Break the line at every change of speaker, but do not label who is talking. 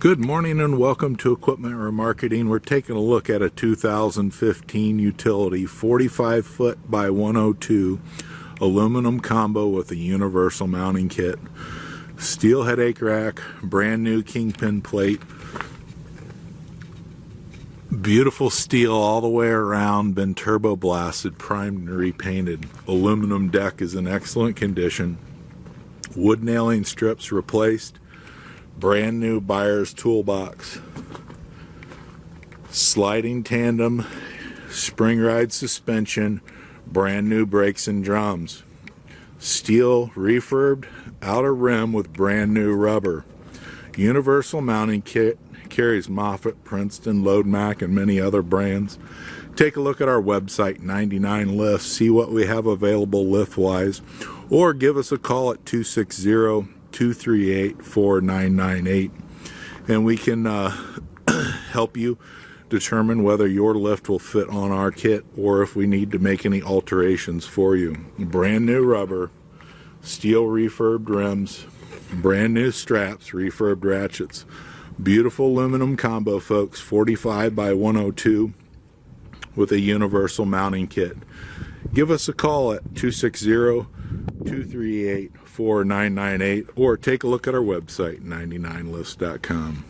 Good morning and welcome to Equipment Remarketing. We're taking a look at a 2015 utility 45 foot by 102 aluminum combo with a universal mounting kit. Steel headache rack, brand new kingpin plate, beautiful steel all the way around, been turbo blasted, primed and repainted. Aluminum deck is in excellent condition. Wood nailing strips replaced. Brand new buyer's toolbox, sliding tandem, spring ride suspension, brand new brakes and drums, steel refurbed outer rim with brand new rubber, universal mounting kit, carries Moffett, Princeton, Load Mac, and many other brands. Take a look at our website, 99 Lifts, see what we have available lift wise, or give us a call at 260-238-4998 and we can help you determine whether your lift will fit on our kit or if we need to make any alterations for you. Brand new rubber, steel refurbed rims, brand new straps, refurbed ratchets. Beautiful aluminum combo, folks, 45 by 102 with a universal mounting kit. Give us a call at 260-238-4998 or take a look at our website, 99lifts.com.